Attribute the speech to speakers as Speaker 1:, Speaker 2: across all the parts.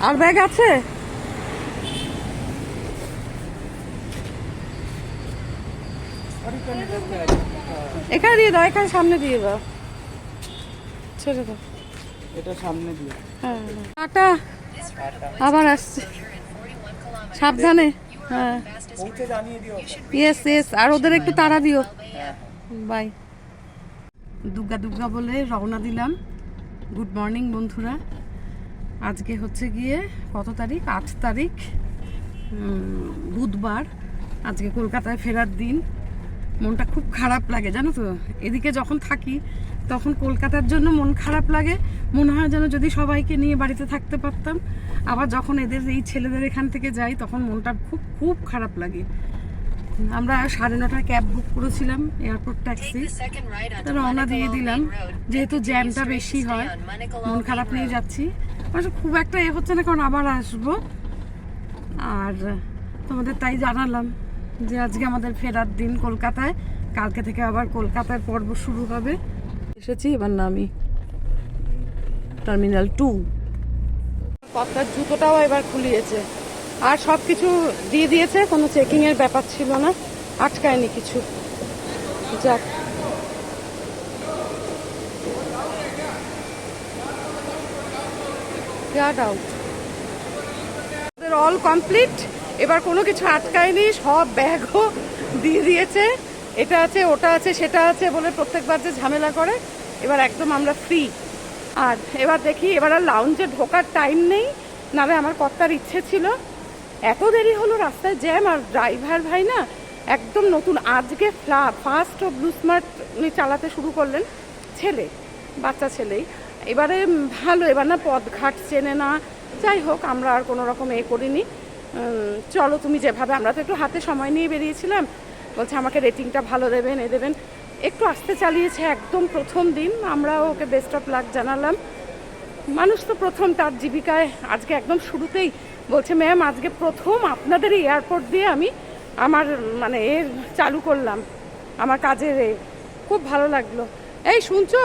Speaker 1: আর bag আছে? এখানে দিয়ে দাও, এখানে সামনে দিয়ে দাও, ছেড়ে দাও,
Speaker 2: এটা সামনে দিয়ে।
Speaker 1: হ্যাঁ টাটা, আবার আসছে, সাবধানে। হ্যাঁ
Speaker 2: পৌঁছে জানিয়ে দিও।
Speaker 1: ইয়েস ইয়েস, আর ওদের একটু তাড়া দিও। বাই। দুর্গা দুর্গা বলে রওনা দিলাম। গুড মর্নিং বন্ধুরা। আজকে হচ্ছে গিয়ে কত তারিখ? 8 তারিখ, বুধবার। আজকে কলকাতায় ফেরার দিন। মনটা খুব খারাপ লাগে জানো তো, এদিকে যখন থাকি তখন কলকাতার জন্য মন খারাপ লাগে, মনে হয় যেন যদি সবাইকে নিয়ে বাড়িতে থাকতে পারতাম। আবার যখন এদের এই ছেলেদের এখান থেকে যাই তখন মনটা খুব খুব খারাপ লাগে। আমরা 9:30টায় ক্যাব বুক করেছিলাম, এয়ারপোর্ট ট্যাক্সি, রওনা দিয়ে দিলাম। যেহেতু জ্যামটা বেশি হয়, মন খারাপ নিয়ে যাচ্ছি। খুব একটা হচ্ছে না, কারণ আবার আসবো। আর তোমাদের তাই জানালাম যে আজকে আমাদের ফেরার দিন কলকাতায়। কালকে থেকে আবার কলকাতায় পর্ব শুরু হবে। এসেছি, এবার নামি টার্মিনাল 2। কথার জুতোটাও এবার খুলিয়েছে, আর সব কিছু দিয়ে দিয়েছে, কোনো চেকিং এর ব্যাপার ছিল না, আটকায়নি কিছু। যাক, গেট আউট, অল কমপ্লিট। এবার কোনো কিছু আটকায়নি, সব ব্যাগও দিয়ে দিয়েছে। এটা আছে, ওটা আছে, সেটা আছে বলে প্রত্যেকবার যে ঝামেলা করে, এবার একদম আমরা ফ্রি। আর এবার দেখি, এবার আর লাউঞ্জে ঢোকার টাইম নেই, নাহলে আমার কর্তার ইচ্ছে ছিল। এত দেরি হলো, রাস্তায় জ্যাম, আর ড্রাইভার ভাই না একদম নতুন, আজকে ফার্স্ট ব্লু স্মার্ট উনি চালাতে শুরু করলেন, ছেলে, বাচ্চা ছেলেই। এবারে ভালো, এবার না পথঘাট চেনে না। যাই হোক, আমরা আর কোনো রকম করিনি। চলো তুমি যেভাবে, আমরা তো একটু হাতে সময় নিয়ে বেরিয়েছিলাম, বলছে আমাকে রেটিংটা ভালো দেবেন, দেবেন। একটু আস্তে চালিয়েছে, একদম প্রথম দিন। আমরাও ওকে বেস্ট অফ লাক জানালাম। মানুষ তো প্রথম, তার জীবিকায় আজকে একদম শুরুতেই বলছে, ম্যাম আজকে প্রথম আপনাদের এয়ারপোর্ট দিয়ে আমি আমার মানে চালু করলাম আমার কাজের। খুব ভালো লাগলো। এই শুনছো,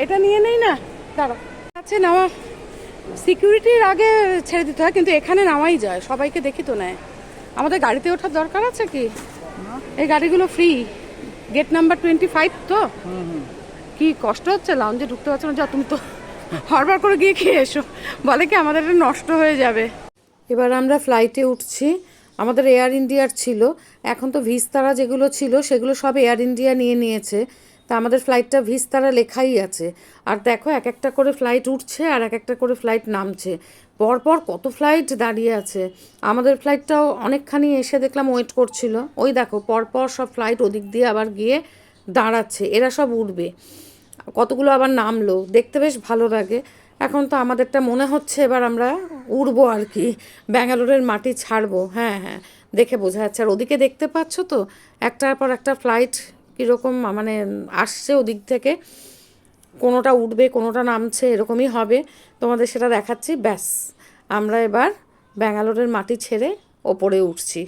Speaker 1: এটা নিয়ে নেই না, দাঁড়া আছে নেওয়া। সিকিউরিটির আগে ছেড়ে দিতে হয়, কিন্তু এখানে নামাই যায়, সবাইকে দেখি তো নেয়। আমাদের গাড়িতে ওঠার দরকার আছে কি? এই গাড়িগুলো ফ্রি, গেট নাম্বার 25 তো। কি কষ্ট হচ্ছে, লাউঞ্জে ঢুকতে পারছো না? যা, তুমি তো হরবার করে গিয়ে খেয়ে এসো, বলে কি আমাদের এটা নষ্ট হয়ে যাবে। এবার আমরা ফ্লাইটে উঠছি। আমাদের এয়ার ইন্ডিয়ার ছিল, এখন তো ভিস্তারা যেগুলো ছিল সেগুলো সব এয়ার ইন্ডিয়া নিয়ে নিয়েছে। তা আমাদের ফ্লাইটটা ভিস্তারা লেখাই আছে। আর দেখো, এক একটা করে ফ্লাইট উঠছে আর এক একটা করে ফ্লাইট নামছে, পরপর কত ফ্লাইট দাঁড়িয়ে আছে। আমাদের ফ্লাইটটাও অনেকখানি এসে দেখলাম ওয়েট করছিল। ওই দেখো, পরপর সব ফ্লাইট ওদিক দিয়ে আবার গিয়ে দাঁড়াচ্ছে, এরা সব উঠবে। কতগুলো আবার নামলো, দেখতে বেশ ভালো লাগে। এখন তো আমাদেরটা মনে হচ্ছে এবার আমরা উড়বো আর কি, ব্যাঙ্গালোরের মাটি ছাড়বো। হ্যাঁ হ্যাঁ, দেখে বোঝা যাচ্ছে। আর ওদিকে দেখতে পাচ্ছ তো, একটার পর একটা ফ্লাইট কীরকম মানে আসছে ওদিক থেকে, কোনোটা উঠবে কোনোটা নামছে, এরকমই হবে। তোমাদের সেটা দেখাচ্ছি। ব্যাস, আমরা এবার ব্যাঙ্গালোরের মাটি ছেড়ে ওপরে উঠছি,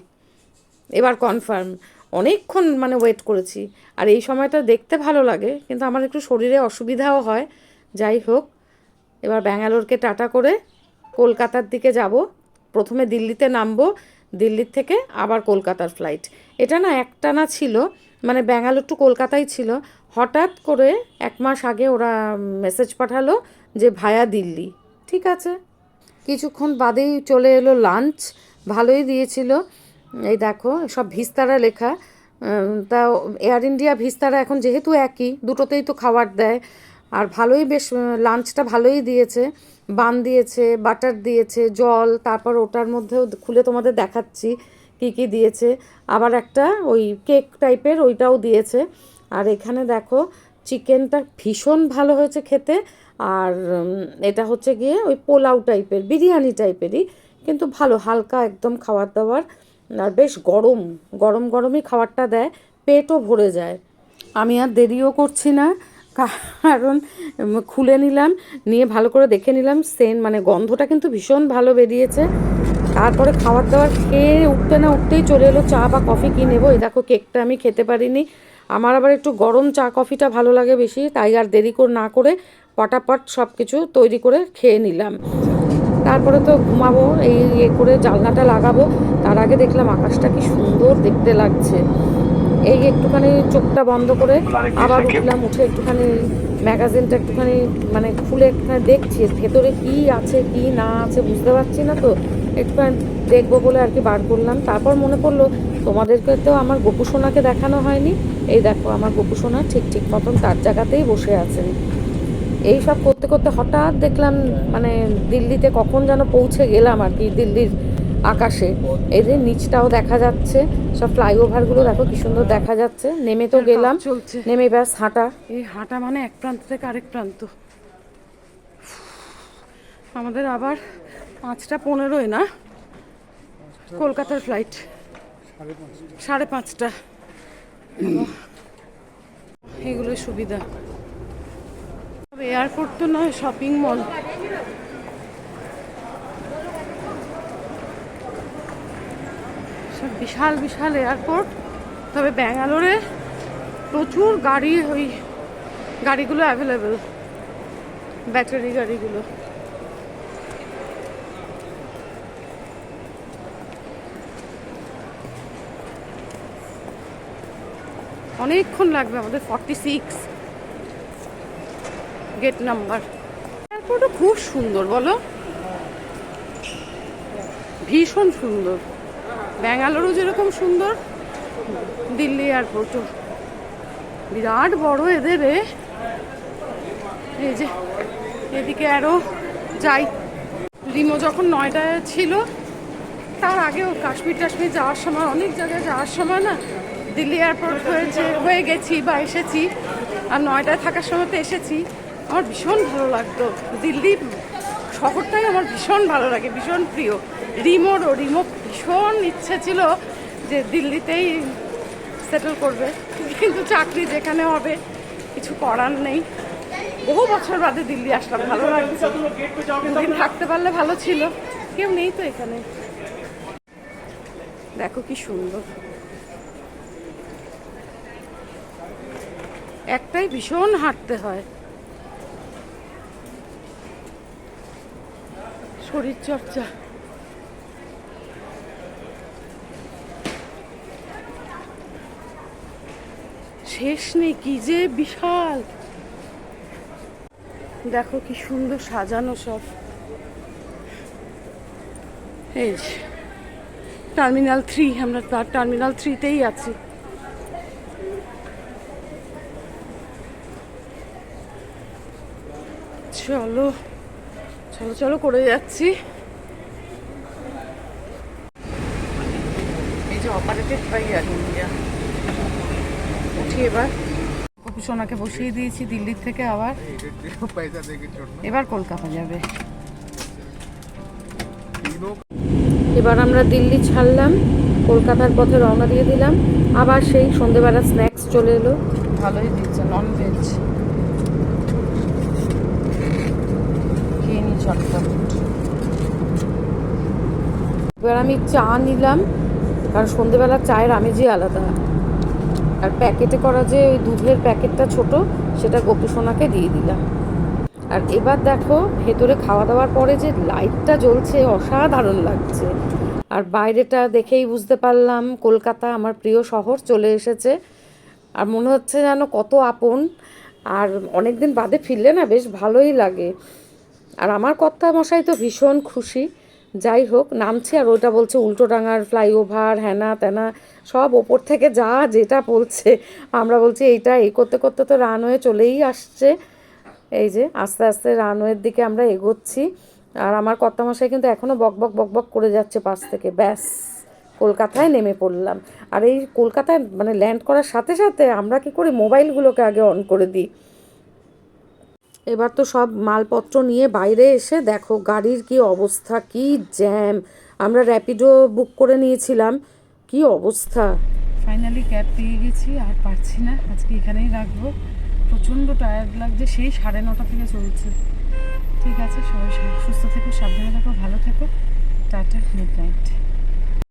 Speaker 1: এবার কনফার্ম। অনেকক্ষণ মানে ওয়েট করেছি, আর এই সময়টা দেখতে ভালো লাগে, কিন্তু আমার একটু শরীরে অসুবিধাও হয়। যাই হোক, এবার ব্যাঙ্গালোরকে টাটা করে কলকাতার দিকে যাব। প্রথমে দিল্লিতে নামবো, দিল্লির থেকে আবার কলকাতার ফ্লাইট। এটা না একটানা ছিল, মানে ব্যাঙ্গালোর টু কলকাতাই ছিল। হঠাৎ করে 1 মাস আগে ওরা মেসেজ পাঠালো যে ভায়া দিল্লি। ঠিক আছে, কিছুক্ষণ বাদেই চলে এলো লাঞ্চ, ভালোই দিয়েছিল। এই দেখো, সব ভিস্তারা লেখা। তা এয়ার ইন্ডিয়া ভিস্তারা এখন যেহেতু একই, দুটোতেই তো খাবার দেয়। আর ভালোই বেশ, লাঞ্চটা ভালোই দিয়েছে। বান দিয়েছে, বাটার দিয়েছে, জল, তারপর ওটার মধ্যেও খুলে তোমাদের দেখাচ্ছি কি কি দিয়েছে। আবার একটা ওই কেক টাইপের ওইটাও দিয়েছে। আর এখানে দেখো, চিকেনটা ভীষণ ভালো হয়েছে খেতে। আর এটা হচ্ছে গিয়ে ওই পোলাও টাইপের, বিরিয়ানি টাইপেরই, কিন্তু ভালো, হালকা একদম খাবার দাবার। আর বেশ গরম গরম গরমই খাবারটা দেয়, পেটও ভরে যায়। আমি আর দেরিও করছি না, কারণ খুলে নিলাম, নিয়ে ভালো করে দেখে নিলাম। মানে গন্ধটা কিন্তু ভীষণ ভালো বেরিয়েছে। তারপরে খাবার দাবার খেয়ে উঠতে না উঠতেই চলে এলো চা বা কফি কী নেবো। এই দেখো, কেকটা আমি খেতে পারিনি, আমার আবার একটু গরম চা কফিটা ভালো লাগে বেশি, তাই আর দেরি না করে পটাপট সব কিছু তৈরি করে খেয়ে নিলাম। তারপরে তো ঘুমাবো, এই করে জানলাটা লাগাবো। তার আগে দেখলাম আকাশটা কি সুন্দর দেখতে লাগছে। এই একটুখানি চোখটা বন্ধ করে আবার উঠলাম, উঠে একটুখানি ম্যাগাজিনটা একটুখানি মানে খুলে একটুখানি দেখছি ভেতরে কি আছে কি না আছে বুঝতে পারছি না, তো একটুখানি দেখবো বলে আর কি বার করলাম। তারপর মনে পড়লো তোমাদেরকে তো আমার গোপু সোনাকে দেখানো হয়নি। এই দেখো আমার গোপু সোনা ঠিক ঠিক মতন তার জায়গাতেই বসে আছেন। এই সব করতে করতে হঠাৎ দেখলাম মানে দিল্লিতে কখন যেন পৌঁছে গেলাম আর কি, দিল্লির আকাশে। এই যে নিচটাও দেখা যাচ্ছে, সব ফ্লাইওভারগুলো দেখো কি সুন্দর দেখা যাচ্ছে। নেমে তো গেলাম, চলছে নেমে ব্যাস হাঁটা। এই হাঁটা মানে এক প্রান্ত থেকে আরেক প্রান্ত। আমাদের আবার 5:15 না, কলকাতার ফ্লাইট 5:30। এগুলো সুবিধা। এয়ারপোর্ট তো নয়, শপিং মল। সব বিশাল বিশাল এয়ারপোর্ট। তবে ব্যাঙ্গালোরে প্রচুর গাড়ি, ওই গাড়িগুলো অ্যাভেলেবেল, ব্যাটারি গাড়িগুলো। অনেকক্ষণ লাগবে আমাদের। 46 গেট নাম্বার। এয়ারপোর্টও খুব সুন্দর বলো, ভীষণ সুন্দর। ব্যাঙ্গালোরও যেরকম সুন্দর, দিল্লি এয়ারপোর্টও বিরাট বড় এদের। এই যে এদিকে আরও যাই। রিমো যখন নয়ডায় ছিল, তার আগেও কাশ্মীর টাশ্মীর যাওয়ার সময়, অনেক জায়গায় যাওয়ার সময় না দিল্লি এয়ারপোর্ট হয়ে গেছি বা এসেছি। আর নয়ডায় থাকার সময় তো এসেছি। আমার ভীষণ ভালো লাগতো দিল্লি শহরটাই, আমার ভীষণ ভালো লাগে, ভীষণ প্রিয়। রিমো ভীষণ ইচ্ছে ছিল যে দিল্লিতেই সেটেল করবে, কিন্তু চাকরি যেখানে হবে কিছু করার নেই। বহু বছর বাদে দিল্লি আসলাম, ভালো লাগছে। দুদিন থাকতে পারলে ভালো ছিল, কেউ নেই তো এখানে। দেখো কি সুন্দর, একটাই ভীষণ হাঁটতে হয়। শরীর চর্চা। শেষ নেই, কি যে বিশাল। দেখো কি সুন্দর সাজানো সব। এই টার্মিনাল 3, আমরা টার্মিনাল 3-তেই আছি। চলো চলো চলো করে যাচ্ছি। এই যে অপারেটেড বাই এয়ার ইন্ডিয়া। উঠি এবার। কপি সোনাকে বসিয়ে দিয়েছি দিল্লির থেকে, আবার এবার কলকাতা যাবে। এবার আমরা দিল্লি ছাড়লাম, কলকাতার পথে রওনা দিয়ে দিলাম। আবার সেই সন্ধেবেলা স্ন্যাক্স চলে এলো, ভালোই দিচ্ছে, ননভেজ। খেয়ে নি চটপট। এবার আমি চা নিলাম, কারণ সন্ধেবেলা চায়ের আমেজই আলাদা। আর প্যাকেটে করা যে ওই দুধের প্যাকেটটা ছোট, সেটা গোপু সোনাকে দিয়ে দিলাম। আর এবার দেখো ভেতরে খাওয়া দাওয়ার পরে যে লাইটটা জ্বলছে, অসাধারণ লাগছে। আর বাইরেটা দেখেই বুঝতে পারলাম কলকাতা, আমার প্রিয় শহর, চলে এসেছে। আর মনে হচ্ছে যেন কত আপন। আর অনেক দিন বাদে ফিরলে না বেশ ভালোই লাগে। আর আমার কর্তা মশাই তো ভীষণ খুশি। যাই হোক, নামছি, আর ওইটা বলছে উল্টোডাঙার ফ্লাইওভার, হ্যানা ত্যানা সব ওপর থেকে যা যেটা বলছে। আমরা বলছি এইটা, এই করতে করতে তো রানওয়ে চলেই আসছে। এই যে আস্তে আস্তে রানওয়ের দিকে আমরা এগোচ্ছি। আর আমার কর্তামশাই কিন্তু এখনও বকবক বকবক করে যাচ্ছে পাশ থেকে। ব্যাস কলকাতায় নেমে পড়লাম। আর এই কলকাতায় মানে ল্যান্ড করার সাথে সাথে আমরা কি করি, মোবাইলগুলোকে আগে অন করে দিই। এবার তো সব মালপত্র নিয়ে বাইরে এসে দেখো গাড়ির কি অবস্থা, কি জ্যাম। আমরা র্যাপিডো বুক করে নিয়েছিলাম, কি অবস্থা। ফাইনালি ক্যাব পেয়ে গেছি, আর পারছি না, আজকে এখানেই রাখবো। প্রচণ্ড টায়ার্ড লাগছে, সেই 9:30 থেকে চলছে। ঠিক আছে, সবাই সুস্থ থেকো, সাবধানে থেকো, ভালো থেকো। Tata, good night.